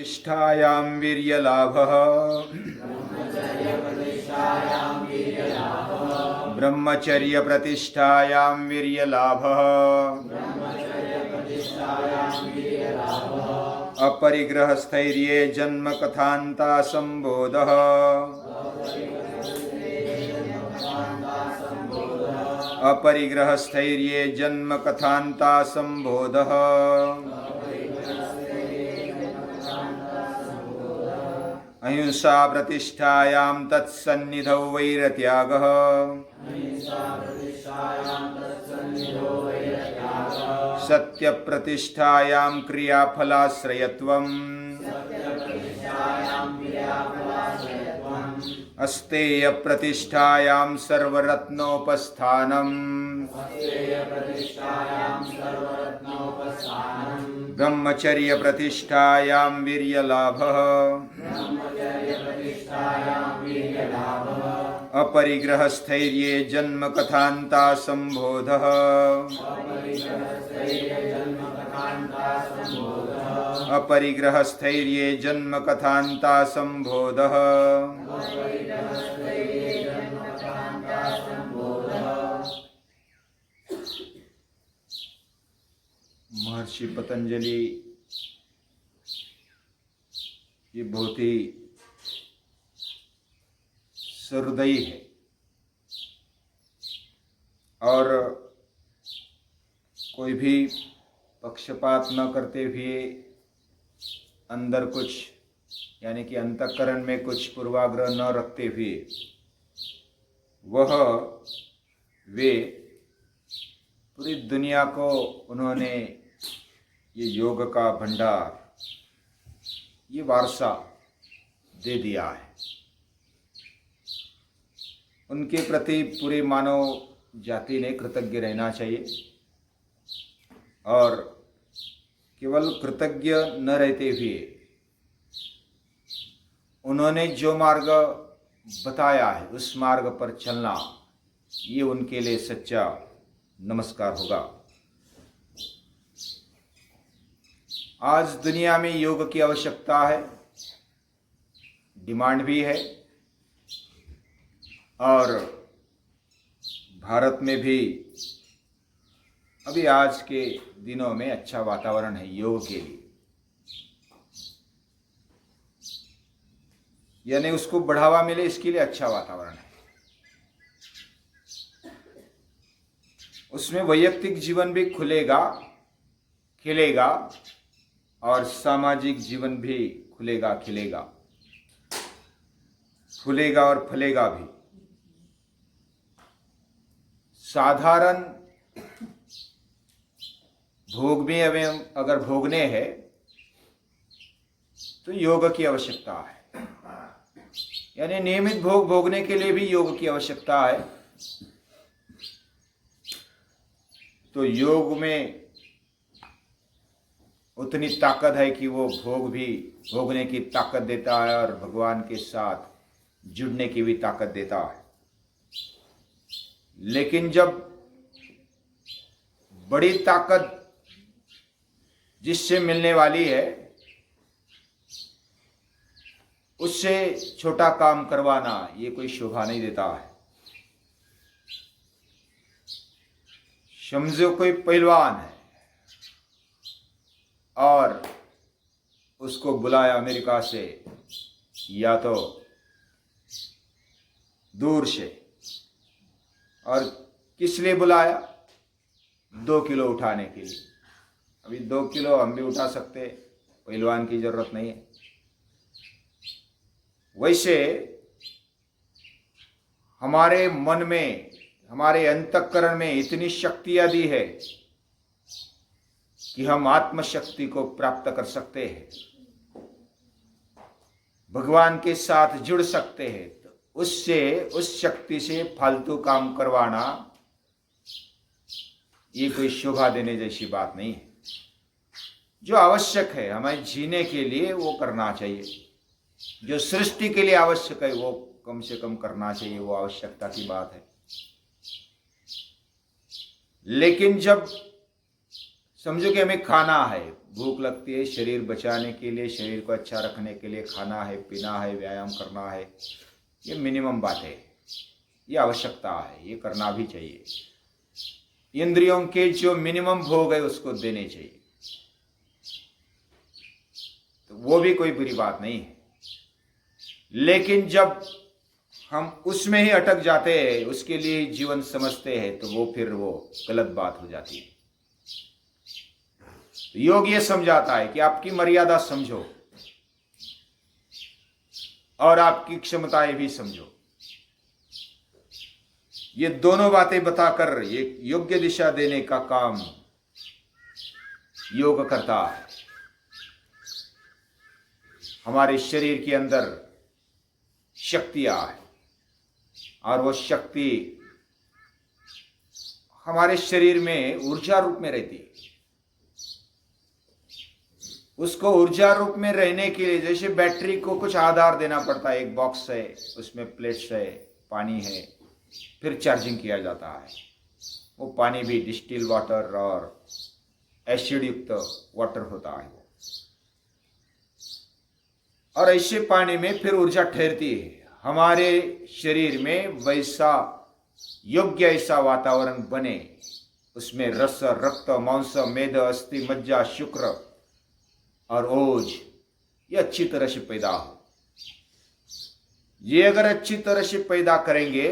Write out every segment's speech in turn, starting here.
प्रतिष्ठायां वीर्यलाभः ब्रह्मचर्य प्रतिष्ठायां वीर्यलाभः अपरिग्रहस्थैर्ये जन्म कथान्ता संबोधः अपरिग्रहस्थैर्ये जन्म कथान्ता संबोधः अहिंसा प्रतिष्ठायां तत्सन्निधौ वैरत्यागः सत्य प्रतिष्ठायां क्रियाफलाश्रयत्वम् अस्तेय प्रतिष्ठायां सर्वरत्नोपस्थानम् ब्रह्मचर्य प्रतिष्ठायां वीर्यलाभः अपरिग्रहस्थैर्ये जन्म कथान्ता संबोधः अपरिग्रहस्थैर्ये जन्म कथान्ता संबोधः महर्षि पतंजलि ये बहुत ही सहृदयी है और कोई भी पक्षपात न करते हुए अंदर कुछ यानी कि अंतःकरण में कुछ पूर्वाग्रह न रखते हुए वे पूरी दुनिया को उन्होंने ये योग का भंडार ये वारसा दे दिया है। उनके प्रति पूरे मानव जाति ने कृतज्ञ रहना चाहिए और केवल कृतज्ञ न रहते हुए उन्होंने जो मार्ग बताया है उस मार्ग पर चलना ये उनके लिए सच्चा नमस्कार होगा। आज दुनिया में योग की आवश्यकता है, डिमांड भी है और भारत में भी अभी आज के दिनों में अच्छा वातावरण है योग के लिए, यानी उसको बढ़ावा मिले इसके लिए अच्छा वातावरण है। उसमें वैयक्तिक जीवन भी खुलेगा खिलेगा और सामाजिक जीवन भी खुलेगा खिलेगा, फूलेगा और फलेगा भी। साधारण भोग में अगर भोगने हैं तो योग की आवश्यकता है, यानी नियमित भोग भोगने के लिए भी योग की आवश्यकता है। तो योग में उतनी ताकत है कि वो भोग भी भोगने की ताकत देता है और भगवान के साथ जुड़ने की भी ताकत देता है। लेकिन जब बड़ी ताकत जिससे मिलने वाली है उससे छोटा काम करवाना ये कोई शोभा नहीं देता है। समझो कोई पहलवान है और उसको बुलाया अमेरिका से या तो दूर से, और किस लिए बुलाया? 2 किलो उठाने के लिए। अभी 2 किलो हम भी उठा सकते, पहलवान की जरूरत नहीं है। वैसे हमारे मन में हमारे अंतःकरण में इतनी शक्तियां दी है कि हम आत्मशक्ति को प्राप्त कर सकते हैं, भगवान के साथ जुड़ सकते हैं। तो उससे उस शक्ति से फालतू काम करवाना ये कोई शोभा देने जैसी बात नहीं है। जो आवश्यक है हमें जीने के लिए वो करना चाहिए, जो सृष्टि के लिए आवश्यक है वो कम से कम करना चाहिए, वो आवश्यकता की बात है। लेकिन जब समझो कि हमें खाना है, भूख लगती है शरीर बचाने के लिए, शरीर को अच्छा रखने के लिए खाना है, पीना है, व्यायाम करना है। ये मिनिमम बात है, ये आवश्यकता है, ये करना भी चाहिए। इंद्रियों के जो मिनिमम भोग है उसको देने चाहिए, तो वो भी कोई बुरी बात नहीं है। लेकिन जब हम उसमें ही अटक जाते हैं, उसके लिए जीवन समझते हैं, तो वो फिर वो गलत बात हो जाती है। तो योग ये समझाता है कि आपकी मर्यादा समझो और आपकी क्षमताएं भी समझो। ये दोनों बातें बताकर एक योग्य दिशा देने का काम योग करता है। हमारे शरीर के अंदर शक्तियां हैं और वो शक्ति हमारे शरीर में ऊर्जा रूप में रहती है। उसको ऊर्जा रूप में रहने के लिए जैसे बैटरी को कुछ आधार देना पड़ता है, एक बॉक्स है, उसमें प्लेट्स है, पानी है, फिर चार्जिंग किया जाता है। वो पानी भी डिस्टिल वाटर और एसिड युक्त वाटर होता है, और ऐसे पानी में फिर ऊर्जा ठहरती है। हमारे शरीर में वैसा योग्य ऐसा वातावरण बने, उसमें रस, रक्त, मांस, मेद, अस्थि, मज्जा, शुक्र और ओज ये अच्छी तरह से पैदा हो। ये अगर अच्छी तरह से पैदा करेंगे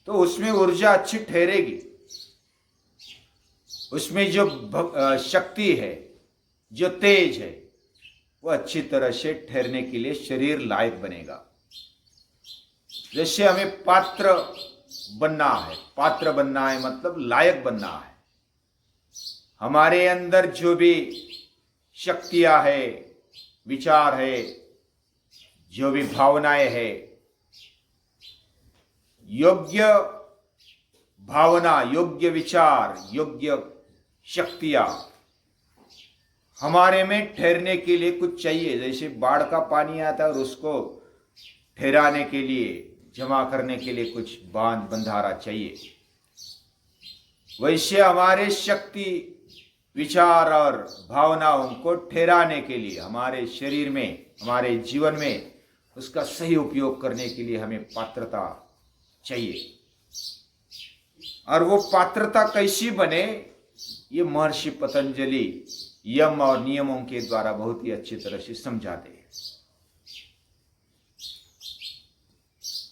तो उसमें ऊर्जा अच्छी ठहरेगी। उसमें जो शक्ति है, जो तेज है, वो अच्छी तरह से ठहरने के लिए शरीर लायक बनेगा। जैसे हमें पात्र बनना है, पात्र बनना है मतलब लायक बनना है। हमारे अंदर जो भी शक्तियां है, विचार है, जो भी भावनाएं है, योग्य भावना, योग्य विचार, योग्य शक्तियां हमारे में ठहरने के लिए कुछ चाहिए। जैसे बाढ़ का पानी आता है और उसको ठहराने के लिए, जमा करने के लिए कुछ बांध बंधारा चाहिए, वैसे हमारे शक्ति, विचार और भावनाओं को ठहराने के लिए हमारे शरीर में, हमारे जीवन में उसका सही उपयोग करने के लिए हमें पात्रता चाहिए। और वो पात्रता कैसी बने, ये महर्षि पतंजलि यम और नियमों के द्वारा बहुत ही अच्छी तरह से समझाते हैं।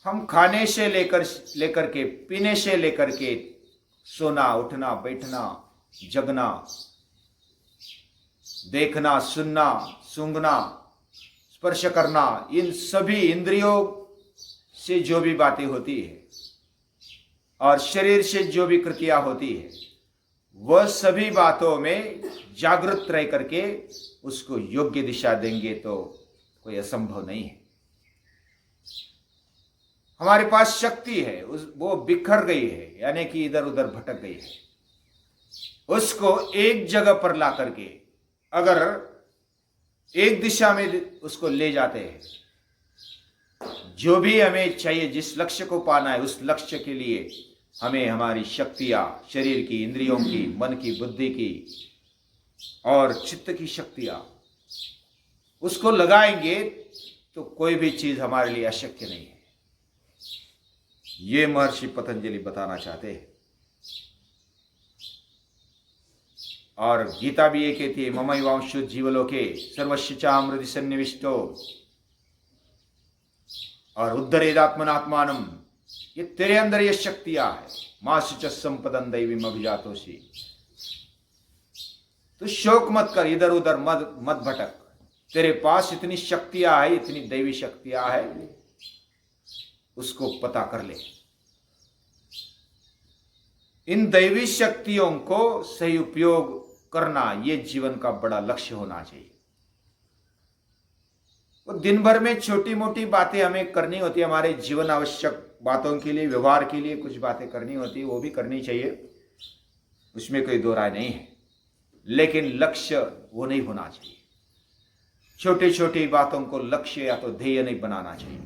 हम खाने से लेकर के, पीने से लेकर के, सोना, उठना, बैठना, जगना, देखना, सुनना, सूंघना, स्पर्श करना, इन सभी इंद्रियों से जो भी बातें होती है और शरीर से जो भी कृतियां होती है, वह सभी बातों में जागृत रह करके उसको योग्य दिशा देंगे तो कोई असंभव नहीं है। हमारे पास शक्ति है, वो बिखर गई है, यानी कि इधर उधर भटक गई है। उसको एक जगह पर ला करके अगर एक दिशा में उसको ले जाते हैं, जो भी हमें चाहिए, जिस लक्ष्य को पाना है, उस लक्ष्य के लिए हमें हमारी शक्तियां, शरीर की, इंद्रियों की, मन की, बुद्धि की और चित्त की शक्तियां, उसको लगाएंगे तो कोई भी चीज हमारे लिए अशक्य नहीं है। ये महर्षि पतंजलि बताना चाहते हैं। और गीता भी ये कहती है, ममैवांशो जीवलोके सर्वस्य चामृति सन्निविष्टो, और उद्धरेदात्मनात्मानम, ये तेरे अंदर ये शक्तियां है। मासुच संपदन दैवीम अभिजातोषि, तो शोक मत कर, इधर उधर मत भटक। तेरे पास इतनी शक्तियां है, इतनी दैवी शक्तियां है, उसको पता कर ले। इन दैवी शक्तियों को सही उपयोग करना, ये जीवन का बड़ा लक्ष्य होना चाहिए। वो दिन भर में छोटी मोटी बातें हमें करनी होती है, हमारे जीवन आवश्यक बातों के लिए, व्यवहार के लिए कुछ बातें करनी होती है, वो भी करनी चाहिए, उसमें कोई दो राय नहीं है। लेकिन लक्ष्य वो नहीं होना चाहिए। छोटी छोटी बातों को लक्ष्य या तो ध्येय नहीं बनाना चाहिए।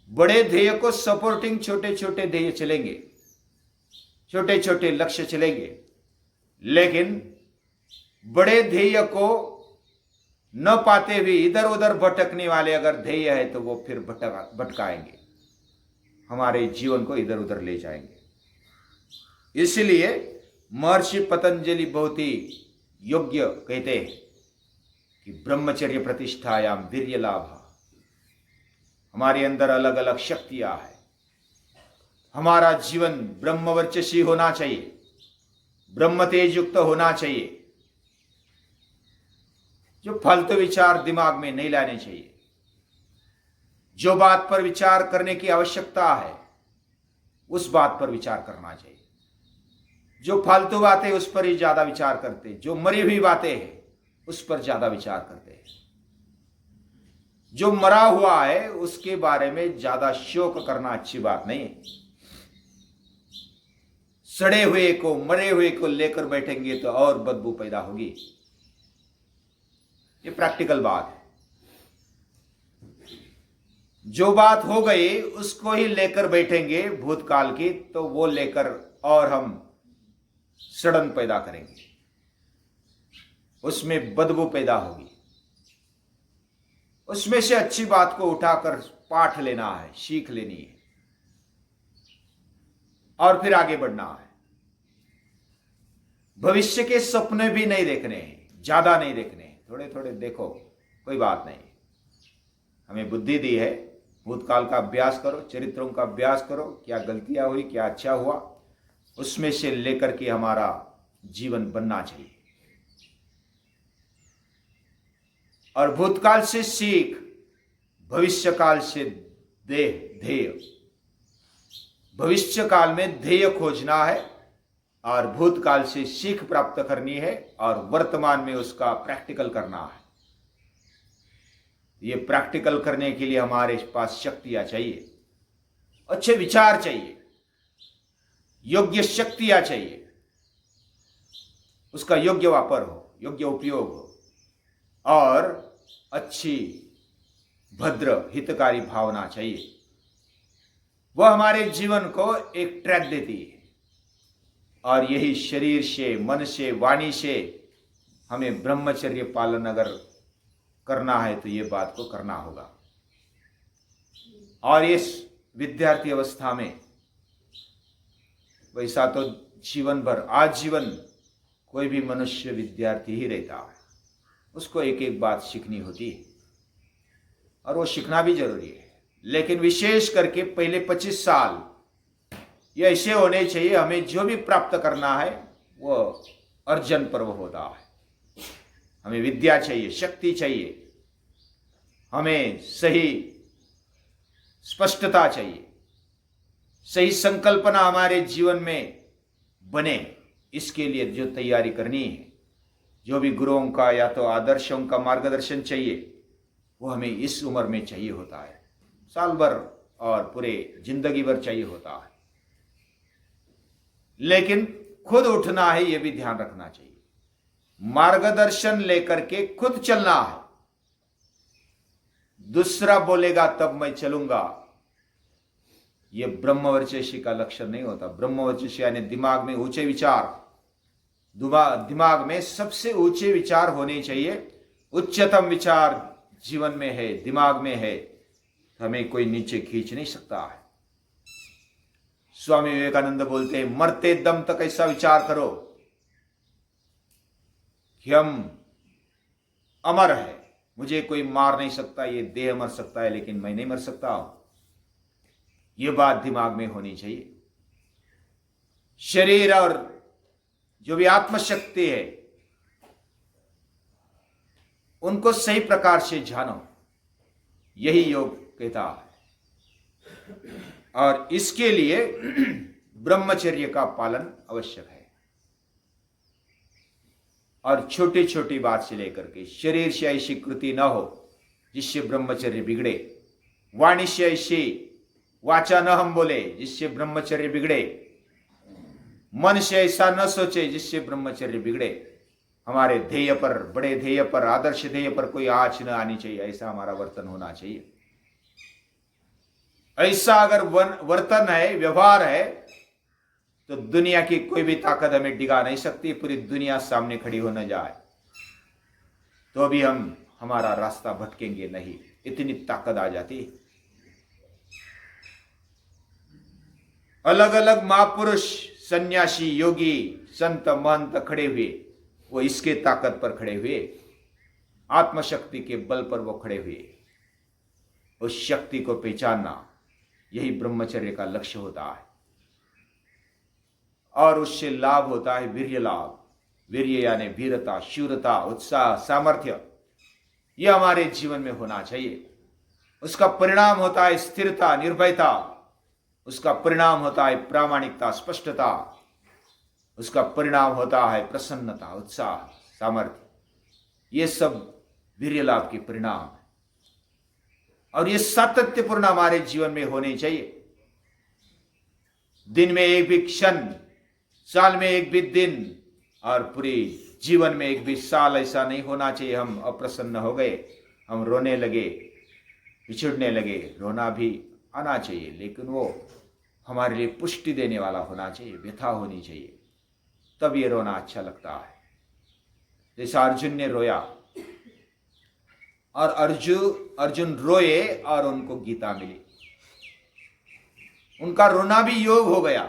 बड़े ध्येय को सपोर्टिंग छोटे छोटे ध्येय चलेंगे, छोटे छोटे लक्ष्य चलेंगे, लेकिन बड़े ध्येय को न पाते हुए इधर उधर भटकने वाले अगर ध्येय है तो वो फिर भटकाएंगे, हमारे जीवन को इधर उधर ले जाएंगे। इसलिए महर्षि पतंजलि बहुत ही योग्य कहते हैं कि ब्रह्मचर्य प्रतिष्ठायाम वीर्य लाभ। हमारे अंदर अलग अलग शक्तियां हैं, हमारा जीवन ब्रह्मवर्चसी होना चाहिए, ब्रह्म तेज युक्त होना चाहिए, जो फालतू विचार दिमाग में नहीं लाने चाहिए। जो बात पर विचार करने की आवश्यकता है उस बात पर विचार करना चाहिए। जो फालतू बातें उस पर ही ज्यादा विचार करते, जो मरी हुई बातें हैं उस पर ज्यादा विचार करते हैं। जो मरा हुआ है उसके बारे में ज्यादा शोक करना अच्छी बात नहीं है। सड़े हुए को मरे हुए को लेकर बैठेंगे तो और बदबू पैदा होगी। ये प्रैक्टिकल बात है। जो बात हो गई उसको ही लेकर बैठेंगे भूतकाल की, तो वो लेकर और हम सड़न पैदा करेंगे, उसमें बदबू पैदा होगी। उसमें से अच्छी बात को उठाकर पाठ लेना है, सीख लेनी है और फिर आगे बढ़ना है। भविष्य के सपने भी नहीं देखने हैं, ज्यादा नहीं देखने हैं, थोड़े थोड़े देखो, कोई बात नहीं। हमें बुद्धि दी है, भूतकाल का अभ्यास करो, चरित्रों का अभ्यास करो, क्या गलतियां हुई, क्या अच्छा हुआ, उसमें से लेकर के हमारा जीवन बनना चाहिए। और भूतकाल से सीख, भविष्य काल से ध्येय। भविष्य काल में ध्येय खोजना है और भूतकाल से सीख प्राप्त करनी है और वर्तमान में उसका प्रैक्टिकल करना है। ये प्रैक्टिकल करने के लिए हमारे पास शक्तियां चाहिए, अच्छे विचार चाहिए, योग्य शक्तियां चाहिए, उसका योग्य वापर हो, योग्य उपयोग हो और अच्छी भद्र हितकारी भावना चाहिए। वह हमारे जीवन को एक ट्रैक देती है और यही शरीर से, मन से, वाणी से हमें ब्रह्मचर्य पालन अगर करना है तो ये बात को करना होगा। और इस विद्यार्थी अवस्था में वैसा तो जीवन भर, आजीवन कोई भी मनुष्य विद्यार्थी ही रहता है, उसको एक एक बात सीखनी होती है और वो सीखना भी जरूरी है। लेकिन विशेष करके पहले 25 साल ये ऐसे होने चाहिए, हमें जो भी प्राप्त करना है वो अर्जन पर्व होता है। हमें विद्या चाहिए, शक्ति चाहिए, हमें सही स्पष्टता चाहिए, सही संकल्पना हमारे जीवन में बने। इसके लिए जो तैयारी करनी है, जो भी गुरुओं का या तो आदर्शों का मार्गदर्शन चाहिए, वो हमें इस उम्र में चाहिए होता है, साल भर और पूरे जिंदगी भर चाहिए होता है। लेकिन खुद उठना है, ये भी ध्यान रखना चाहिए। मार्गदर्शन लेकर के खुद चलना है। दूसरा बोलेगा तब मैं चलूंगा, ये ब्रह्मवर्चसी का लक्षण नहीं होता। ब्रह्मवर्चसी यानी दिमाग में ऊंचे विचार, दिमाग में सबसे ऊंचे विचार होने चाहिए। उच्चतम विचार जीवन में है, दिमाग में है, हमें कोई नीचे खींच नहीं सकता है। स्वामी विवेकानंद बोलते हैं, मरते दम तक ऐसा विचार करो कि हम अमर है, मुझे कोई मार नहीं सकता, ये देह मर सकता है लेकिन मैं नहीं मर सकता हूं। ये बात दिमाग में होनी चाहिए। शरीर और जो भी आत्मशक्ति है उनको सही प्रकार से जानो, यही योग कहता है। और इसके लिए ब्रह्मचर्य का पालन आवश्यक है। और छोटी छोटी बात से लेकर के शरीर से ऐसी कृति न हो जिससे ब्रह्मचर्य बिगड़े, वाणी से ऐसी वाचा न हम बोले जिससे ब्रह्मचर्य बिगड़े, मन से ऐसा न सोचे जिससे ब्रह्मचर्य बिगड़े। हमारे ध्येय पर, बड़े ध्येय पर, आदर्श ध्येय पर कोई आँच न आनी चाहिए, ऐसा हमारा वर्तन होना चाहिए। ऐसा अगर वर्तन है, व्यवहार है, तो दुनिया की कोई भी ताकत हमें डिगा नहीं सकती। पूरी दुनिया सामने खड़ी हो न जाए, तो भी हम हमारा रास्ता भटकेंगे नहीं, इतनी ताकत आ जाती। अलग अलग महापुरुष, सन्यासी, योगी, संत, महंत खड़े हुए, वो इसके ताकत पर खड़े हुए, आत्मशक्ति के बल पर वो खड़े हुए। उस शक्ति को पहचानना, यही ब्रह्मचर्य का लक्ष्य होता है। और उससे लाभ होता है वीर्य लाभ। वीर्य यानी वीरता, शूरता, उत्साह, सामर्थ्य, यह हमारे जीवन में होना चाहिए। उसका परिणाम होता है स्थिरता, निर्भयता। उसका परिणाम होता है प्रामाणिकता, स्पष्टता। उसका परिणाम होता है प्रसन्नता, उत्साह, सामर्थ्य। ये सब वीर्य लाभ के परिणाम है। और ये सातत्यपूर्ण हमारे जीवन में होने चाहिए। दिन में एक भी क्षण, साल में एक भी दिन, और पूरे जीवन में एक भी साल ऐसा नहीं होना चाहिए हम अप्रसन्न हो गए, हम रोने लगे, पिछड़ने लगे। रोना भी आना चाहिए, लेकिन वो हमारे लिए पुष्टि देने वाला होना चाहिए, व्यथा होनी चाहिए, तब ये रोना अच्छा लगता है। जैसा अर्जुन ने रोया, और अर्जुन रोए और उनको गीता मिली। उनका रोना भी योग हो गया,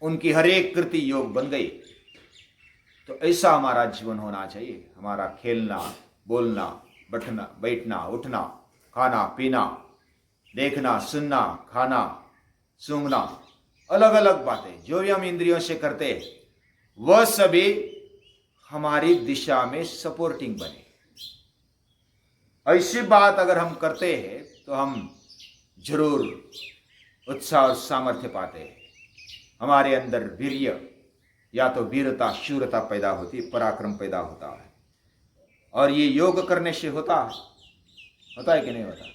उनकी हर एक कृति योग बन गई। तो ऐसा हमारा जीवन होना चाहिए। हमारा खेलना, बोलना, बैठना, उठना, खाना, पीना, देखना, सुनना, खाना, सूंघना, अलग अलग बातें जो भी हम इंद्रियों से करते हैं, वह सभी हमारी दिशा में सपोर्टिंग बने। ऐसी बात अगर हम करते हैं तो हम जरूर उत्साह और सामर्थ्य पाते हैं। हमारे अंदर वीर्य, या तो वीरता, शूरता पैदा होती, पराक्रम पैदा होता है। और ये योग करने से होता है कि नहीं होता?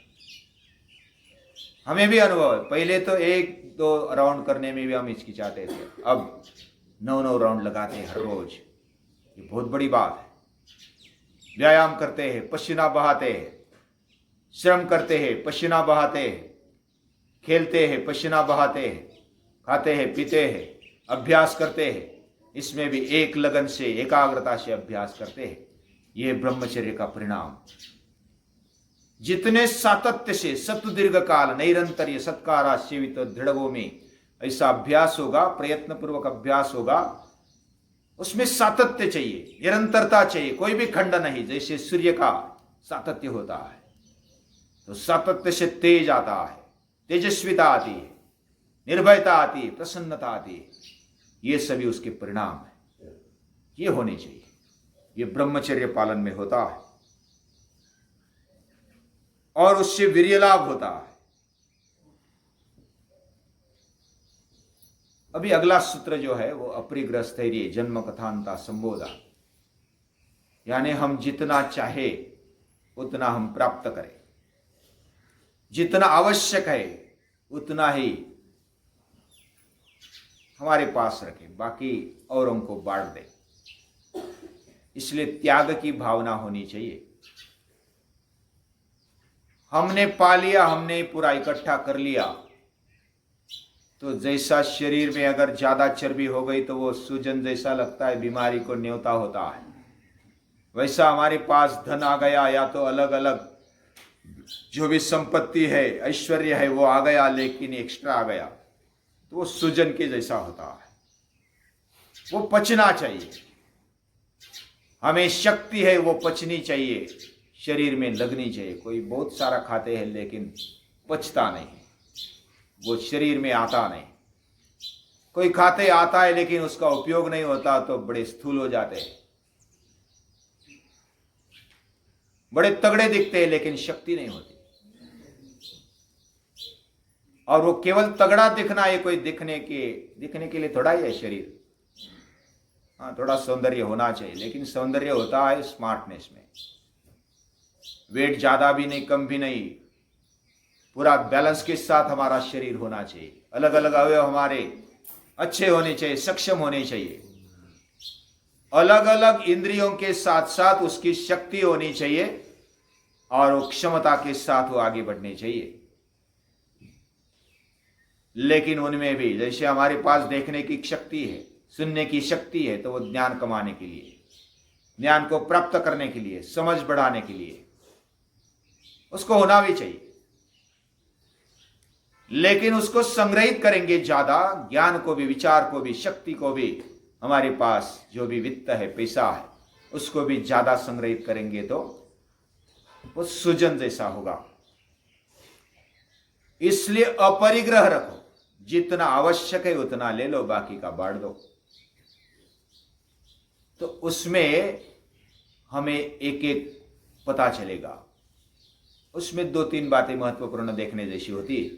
हमें भी अनुभव है। पहले तो 1-2 राउंड करने में भी हम हिचकिचाते थे, अब 9-9 राउंड लगाते हैं हर रोज। ये बहुत बड़ी बात है। व्यायाम करते हैं, पसीना बहाते हैं, श्रम करते हैं, पसीना बहाते हैं, खेलते हैं, पसीना बहाते हैं, खाते हैं, पीते हैं, अभ्यास करते हैं। इसमें भी एक लगन से, एकाग्रता से अभ्यास करते हैं। यह ब्रह्मचर्य का परिणाम। जितने सातत्य से सत्दीर्घ काल नैरंतर्य सत्कारा सेवित दृढ़वो में ऐसा अभ्यास होगा, प्रयत्न पूर्वक अभ्यास होगा, उसमें सातत्य चाहिए, निरंतरता चाहिए, कोई भी खंड नहीं। जैसे सूर्य का सातत्य होता है, तो सातत्य से तेज आता है, तेजस्विता आती है, निर्भयता आती है, प्रसन्नता आती है। ये सभी उसके परिणाम है। ये होने चाहिए। ये ब्रह्मचर्य पालन में होता है, और उससे वीर्य लाभ होता है। अभी अगला सूत्र जो है वो अपरिग्रह स्थैर्य जन्म कथांता संबोधा, यानी हम जितना चाहे उतना हम प्राप्त करें, जितना आवश्यक है उतना ही हमारे पास रखें, बाकी औरों को बांट दें। इसलिए त्याग की भावना होनी चाहिए। हमने पा लिया, हमने पूरा इकट्ठा कर लिया, तो जैसा शरीर में अगर ज्यादा चर्बी हो गई तो वो सूजन जैसा लगता है, बीमारी को न्योता होता है। वैसा हमारे पास धन आ गया, या तो अलग अलग जो भी संपत्ति है, ऐश्वर्य है, वो आ गया, लेकिन एक्स्ट्रा आ गया, तो वो सूजन के जैसा होता है। वो पचना चाहिए। हमें शक्ति है, वो पचनी चाहिए, शरीर में लगनी चाहिए। कोई बहुत सारा खाते हैं लेकिन पचता नहीं, वो शरीर में आता नहीं। कोई खाते आता है लेकिन उसका उपयोग नहीं होता, तो बड़े स्थूल हो जाते हैं, बड़े तगड़े दिखते हैं, लेकिन शक्ति नहीं होती। और वो केवल तगड़ा दिखना, ये कोई दिखने के लिए थोड़ा ही है शरीर। हाँ, थोड़ा सौंदर्य होना चाहिए, लेकिन सौंदर्य होता है स्मार्टनेस में। वेट ज्यादा भी नहीं, कम भी नहीं, पूरा बैलेंस के साथ हमारा शरीर होना चाहिए। अलग अलग अवयव हमारे अच्छे होने चाहिए, सक्षम होने चाहिए। अलग अलग इंद्रियों के साथ साथ उसकी शक्ति होनी चाहिए, और वो क्षमता के साथ वो आगे बढ़ने चाहिए। लेकिन उनमें भी, जैसे हमारे पास देखने की शक्ति है, सुनने की शक्ति है, तो वो ज्ञान कमाने के लिए, ज्ञान को प्राप्त करने के लिए, समझ बढ़ाने के लिए उसको होना भी चाहिए। लेकिन उसको संग्रहित करेंगे ज्यादा, ज्ञान को भी, विचार को भी, शक्ति को भी, हमारे पास जो भी वित्त है, पैसा है, उसको भी ज्यादा संग्रहित करेंगे तो वो सुजन जैसा होगा। इसलिए अपरिग्रह रखो, जितना आवश्यक है उतना ले लो, बाकी का बांट दो। तो उसमें हमें एक एक पता चलेगा। उसमें 2-3 बातें महत्वपूर्ण देखने जैसी होती है।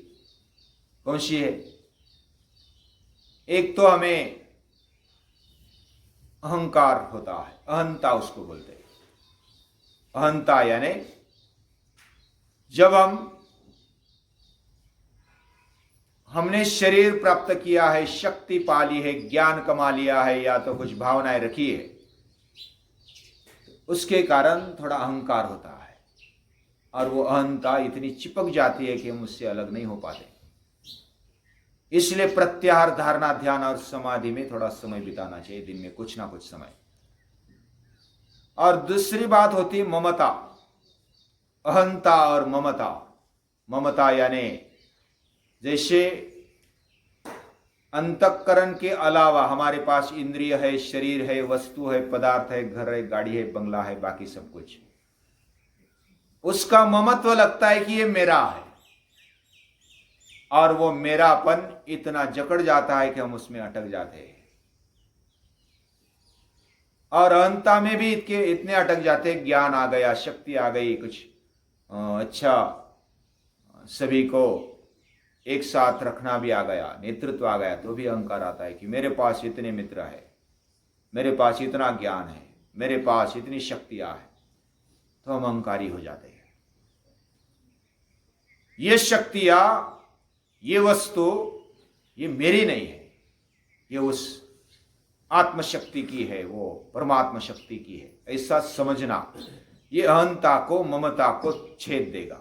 कौन सी है? एक तो हमें अहंकार होता है, अहंता उसको बोलते हैं। अहंता यानी जब हमने शरीर प्राप्त किया है, शक्ति पा ली है, ज्ञान कमा लिया है, या तो कुछ भावनाएं रखी है, उसके कारण थोड़ा अहंकार होता है, और वो अहंता इतनी चिपक जाती है कि हम उससे अलग नहीं हो पाते। इसलिए प्रत्याहार, धारणा, ध्यान और समाधि में थोड़ा समय बिताना चाहिए, दिन में कुछ ना कुछ समय। और दूसरी बात होती है ममता, अहंता और ममता। ममता यानी जैसे अंतःकरण के अलावा हमारे पास इंद्रिय है, शरीर है, वस्तु है, पदार्थ है, घर है, गाड़ी है, बंगला है, बाकी सब कुछ, उसका ममत्व लगता है कि ये मेरा है, और वो मेरापन इतना जकड़ जाता है कि हम उसमें अटक जाते हैं। और अहंता में भी इतने अटक जाते हैं, ज्ञान आ गया, शक्ति आ गई, कुछ अच्छा सभी को एक साथ रखना भी आ गया, नेतृत्व आ गया, तो भी अहंकार आता है कि मेरे पास इतने मित्र है, मेरे पास इतना ज्ञान है, मेरे पास इतनी शक्तियां है, तो हम अहंकारी हो जाते हैं। ये शक्तियां, ये वस्तु, ये मेरी नहीं है, ये उस आत्मशक्ति की है, वो परमात्मा शक्ति की है, ऐसा समझना, ये अहंता को, ममता को छेद देगा।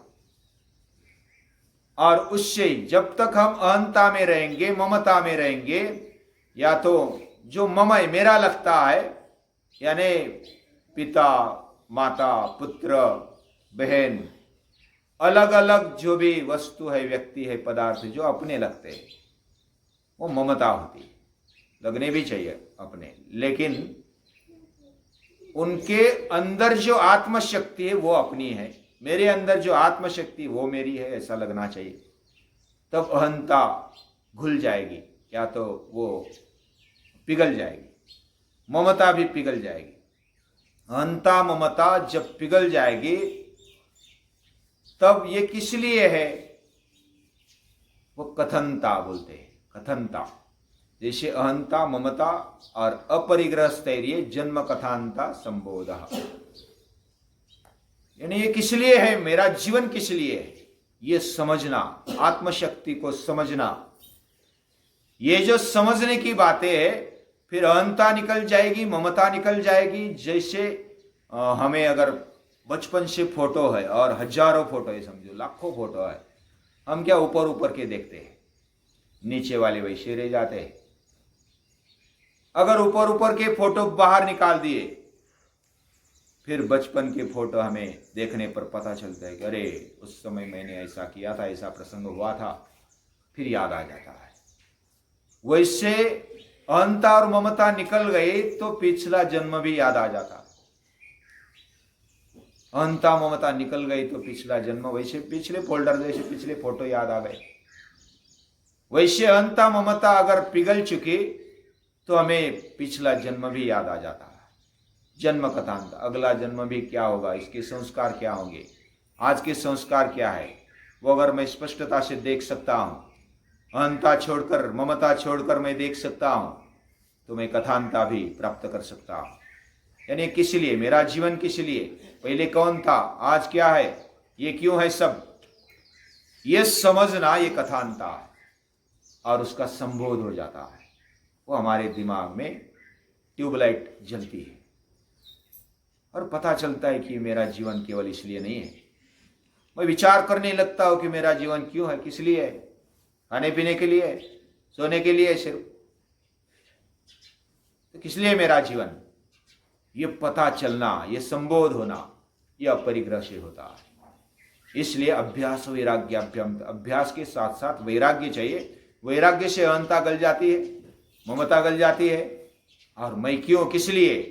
और उससे जब तक हम अहंता में रहेंगे, ममता में रहेंगे, या तो जो मम मेरा लगता है, यानी पिता, माता, पुत्र, बहन, अलग अलग जो भी वस्तु है, व्यक्ति है, पदार्थ जो अपने लगते हैं, वो ममता होती है। लगने भी चाहिए अपने, लेकिन उनके अंदर जो आत्मशक्ति है वो अपनी है, मेरे अंदर जो आत्मशक्ति वो मेरी है, ऐसा लगना चाहिए। तब अहंता घुल जाएगी, या तो वो पिघल जाएगी, ममता भी पिघल जाएगी। अहंता, ममता जब पिघल जाएगी, तब ये किस लिए है, वो कथनता बोलते हैं, कथनता। जैसे अहंता, ममता और अपरिग्रह स्थैर्य जन्म कथांता संबोध, यानी ये किस लिए है, मेरा जीवन किस लिए है, ये समझना, आत्मशक्ति को समझना। ये जो समझने की बातें है, फिर अहंता निकल जाएगी, ममता निकल जाएगी। जैसे हमें अगर बचपन से फोटो है, और हजारों फोटो है, समझो लाखों फोटो है, हम क्या ऊपर ऊपर के देखते हैं, नीचे वाले वैसे रह जाते हैं। अगर ऊपर ऊपर के फोटो बाहर निकाल दिए, फिर बचपन के फोटो हमें देखने पर पता चलता है कि अरे उस समय मैंने ऐसा किया था, ऐसा प्रसंग हुआ था, फिर याद आ जाता है। वैसे अहंता और ममता निकल गई तो पिछला जन्म भी याद आ जाता। अहंता, ममता निकल गई तो पिछला जन्म, वैसे पिछले फोल्डर, जैसे पिछले फोटो याद आ गए। वैसे अहंता, ममता अगर पिघल चुकी तो हमें पिछला जन्म भी याद आ जाता है। जन्म कथांत, अगला जन्म भी क्या होगा, इसके संस्कार क्या होंगे, आज के संस्कार क्या है, वो अगर मैं स्पष्टता से देख सकता हूं, अहंता छोड़कर, ममता छोड़कर मैं देख सकता हूं, तो मैं कथांता भी प्राप्त कर सकता हूं। यानी किस लिए, मेरा जीवन किस लिए, पहले कौन था, आज क्या है, ये क्यों है, सब ये समझना, ये कथांता है। और उसका संबोध हो जाता है, वो हमारे दिमाग में ट्यूबलाइट जलती है, और पता चलता है कि मेरा जीवन केवल इसलिए नहीं है। मैं विचार करने लगता हूं कि मेरा जीवन क्यों है, किस लिए है, खाने पीने के लिए, सोने के लिए, सिर्फ, तो किस लिए मेरा जीवन। ये पता चलना, ये संबोध होना, ये अपरिग्रह से होता है। इसलिए अभ्यास वैराग्याभ्याम, अभ्यास के साथ साथ वैराग्य चाहिए। वैराग्य से अहंता गल जाती है, ममता गल जाती है, और मैं क्यों, किस लिए,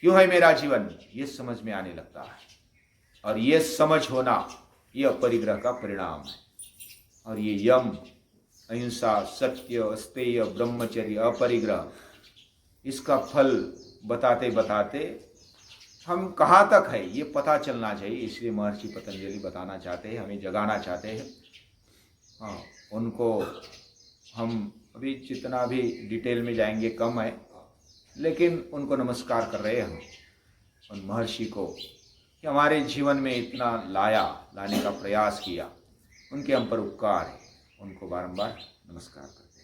क्यों है मेरा जीवन, ये समझ में आने लगता है। और ये समझ होना, ये अपरिग्रह का परिणाम है। और ये यम, अहिंसा, सत्य, अस्तेय, ब्रह्मचर्य, अपरिग्रह, इसका फल बताते बताते हम कहाँ तक है ये पता चलना चाहिए। इसलिए महर्षि पतंजलि बताना चाहते हैं, हमें जगाना चाहते हैं। हाँ, उनको हम अभी जितना भी डिटेल में जाएंगे कम है, लेकिन उनको नमस्कार कर रहे हैं हम, उन महर्षि को, कि हमारे जीवन में इतना लाने का प्रयास किया, उनके हम पर उपकार है, उनको बारंबार नमस्कार करते हैं।